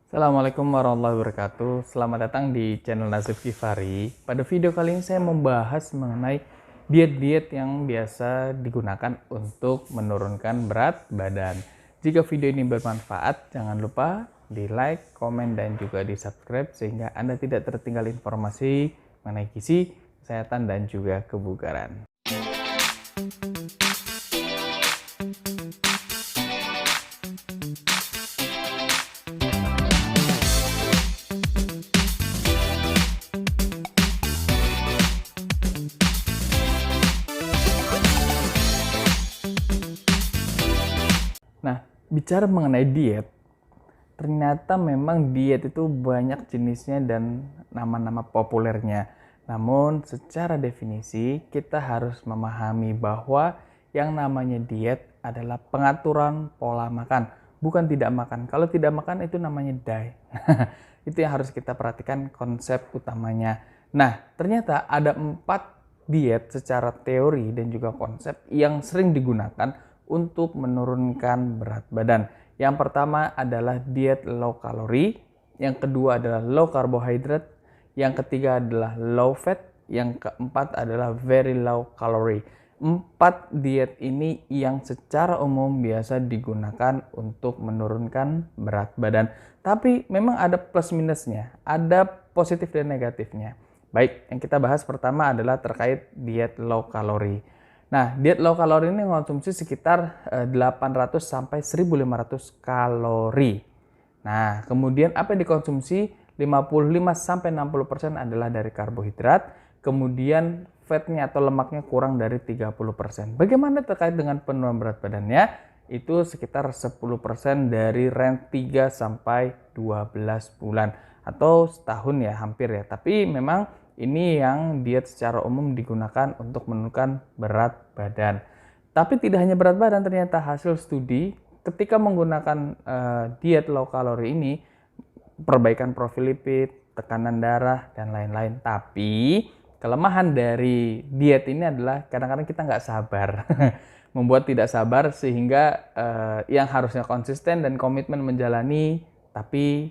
Assalamualaikum warahmatullahi wabarakatuh. Selamat datang di channel Nazif Kifari. Pada video kali ini saya membahas mengenai diet-diet yang biasa digunakan untuk menurunkan berat badan. Jika video ini bermanfaat, jangan lupa di like, komen, dan juga di subscribe sehingga Anda tidak tertinggal informasi mengenai gizi, kesehatan, dan juga kebugaran. Nah, bicara mengenai diet, ternyata memang diet itu banyak jenisnya dan nama-nama populernya. Namun, secara definisi, kita harus memahami bahwa yang namanya diet adalah pengaturan pola makan, bukan tidak makan. Kalau tidak makan itu namanya diet. Itu yang harus kita perhatikan konsep utamanya. Nah, ternyata ada 4 diet secara teori dan juga konsep yang sering digunakan untuk menurunkan berat badan. Yang pertama adalah diet low kalori, yang kedua adalah low carbohydrate, yang ketiga adalah low fat, yang keempat adalah very low calorie. 4 diet ini yang secara umum biasa digunakan untuk menurunkan berat badan. Tapi memang ada plus minusnya, ada positif dan negatifnya. Baik, yang kita bahas pertama adalah terkait diet low kalori. Nah, diet low kalori ini mengonsumsi sekitar 800 sampai 1500 kalori. Nah, kemudian apa yang dikonsumsi? 55 sampai 60% adalah dari karbohidrat, kemudian fatnya atau lemaknya kurang dari 30%. Bagaimana terkait dengan penurunan berat badannya? Itu sekitar 10% dari range 3 sampai 12 bulan atau setahun ya, hampir ya. Tapi memang ini yang diet secara umum digunakan untuk menurunkan berat badan. Tapi tidak hanya berat badan, ternyata hasil studi ketika menggunakan diet low kalori ini, perbaikan profil lipid, tekanan darah, dan lain-lain. Tapi kelemahan dari diet ini adalah kadang-kadang kita nggak sabar. Membuat tidak sabar sehingga yang harusnya konsisten dan komitmen menjalani, tapi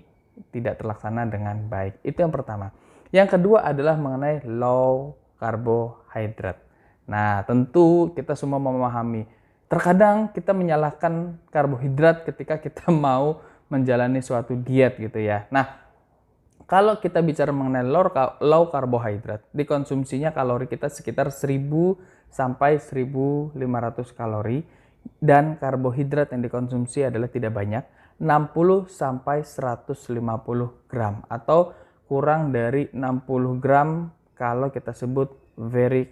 tidak terlaksana dengan baik. Itu yang pertama. Yang kedua adalah mengenai low carbohydrate. Nah, tentu kita semua memahami. Terkadang kita menyalahkan karbohidrat ketika kita mau menjalani suatu diet gitu ya. Nah, kalau kita bicara mengenai low carbohydrate, dikonsumsinya kalori kita sekitar 1000 sampai 1500 kalori dan karbohidrat yang dikonsumsi adalah tidak banyak, 60 sampai 150 gram atau kurang dari 60 gram kalau kita sebut very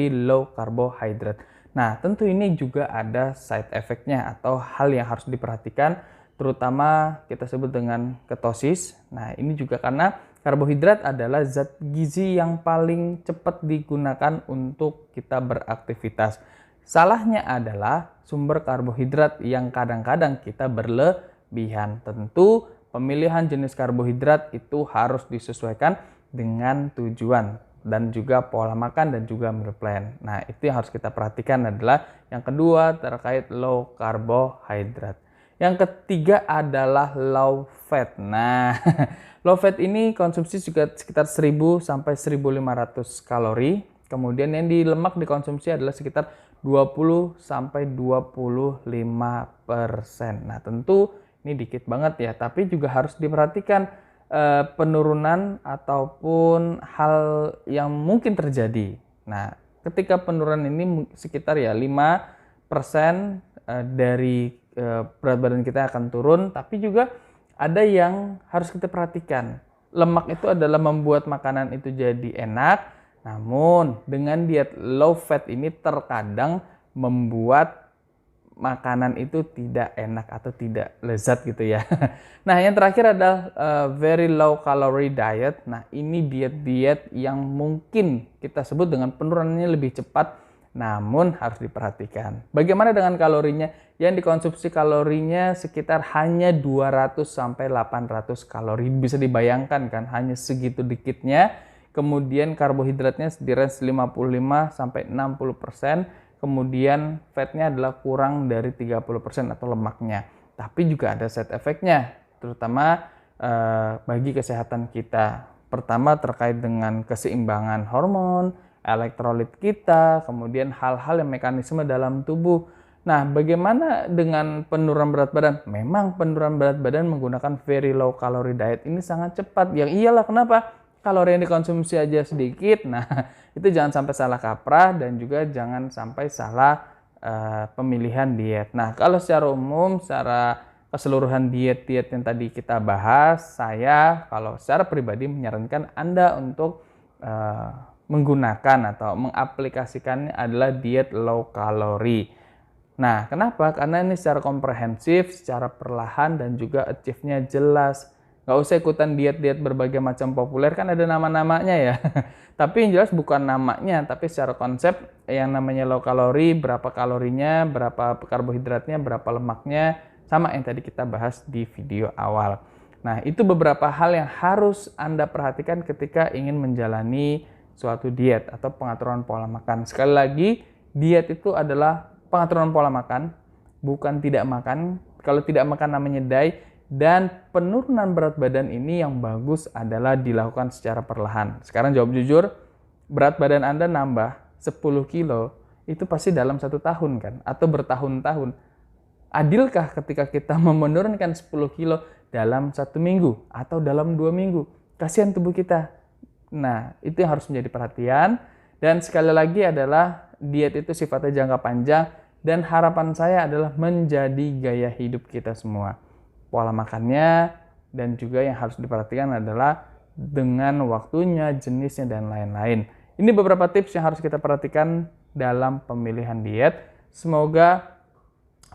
low carbohydrate. Nah, tentu ini juga ada side effect-nya atau hal yang harus diperhatikan, terutama kita sebut dengan ketosis. Nah, ini juga karena karbohidrat adalah zat gizi yang paling cepat digunakan untuk kita beraktivitas. Salahnya adalah sumber karbohidrat yang kadang-kadang kita berlebihan. Tentu pemilihan jenis karbohidrat itu harus disesuaikan dengan tujuan dan juga pola makan dan juga meal plan. Nah, itu yang harus kita perhatikan adalah yang kedua terkait low carbohydrate. Yang ketiga adalah low fat. Nah, low fat ini konsumsi juga sekitar 1000 sampai 1500 kalori. Kemudian yang di lemak dikonsumsi adalah sekitar 20 sampai 25%. Nah, tentu ini dikit banget ya, tapi juga harus diperhatikan penurunan ataupun hal yang mungkin terjadi. Nah, ketika penurunan ini sekitar ya 5% dari berat badan kita akan turun, tapi juga ada yang harus kita perhatikan. Lemak itu adalah membuat makanan itu jadi enak, namun dengan diet low fat ini terkadang membuat makanan itu tidak enak atau tidak lezat gitu ya. Nah, yang terakhir adalah very low calorie diet. Nah, ini diet-diet yang mungkin kita sebut dengan penurunannya lebih cepat, namun harus diperhatikan. Bagaimana dengan kalorinya? Yang dikonsumsi kalorinya sekitar hanya 200 sampai 800 kalori. Bisa dibayangkan kan, hanya segitu dikitnya. Kemudian karbohidratnya di range 55 sampai 60%. Kemudian fatnya adalah kurang dari 30% atau lemaknya. Tapi juga ada side effect-nya. terutama bagi kesehatan kita. Pertama terkait dengan keseimbangan hormon, elektrolit kita, kemudian hal-hal yang mekanisme dalam tubuh. Nah, bagaimana dengan penurunan berat badan? Memang penurunan berat badan menggunakan very low calorie diet ini sangat cepat. Yang iyalah, kenapa? Kalori yang dikonsumsi aja sedikit. Nah, itu jangan sampai salah kaprah dan juga jangan sampai salah pemilihan diet. Nah, kalau secara umum, secara keseluruhan diet-diet yang tadi kita bahas, saya kalau secara pribadi menyarankan Anda untuk menggunakan atau mengaplikasikannya adalah diet low calorie. Nah, kenapa? Karena ini secara komprehensif, secara perlahan, dan juga achieve-nya jelas. Nggak usah ikutan diet-diet berbagai macam populer, kan ada nama-namanya ya. Tapi yang jelas bukan namanya, tapi secara konsep yang namanya low calorie, berapa kalorinya, berapa karbohidratnya, berapa lemaknya, sama yang tadi kita bahas di video awal. Nah, itu beberapa hal yang harus Anda perhatikan ketika ingin menjalani suatu diet atau pengaturan pola makan. Sekali lagi, diet itu adalah pengaturan pola makan, bukan tidak makan. Kalau tidak makan namanya diet, dan penurunan berat badan ini yang bagus adalah dilakukan secara perlahan. Sekarang jawab jujur, berat badan Anda nambah 10 kilo, itu pasti dalam 1 tahun kan, atau bertahun-tahun. Adilkah ketika kita menurunkan 10 kilo dalam 1 minggu atau dalam 2 minggu? Kasihan tubuh kita. Nah, itu yang harus menjadi perhatian. Dan sekali lagi adalah diet itu sifatnya jangka panjang dan harapan saya adalah menjadi gaya hidup kita semua. Pola makannya dan juga yang harus diperhatikan adalah dengan waktunya, jenisnya, dan lain-lain. Ini beberapa tips yang harus kita perhatikan dalam pemilihan diet. Semoga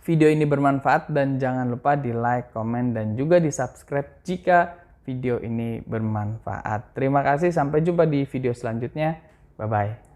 video ini bermanfaat dan jangan lupa di like, komen, dan juga di subscribe jika video ini bermanfaat. Terima kasih, sampai jumpa di video selanjutnya. Bye-bye.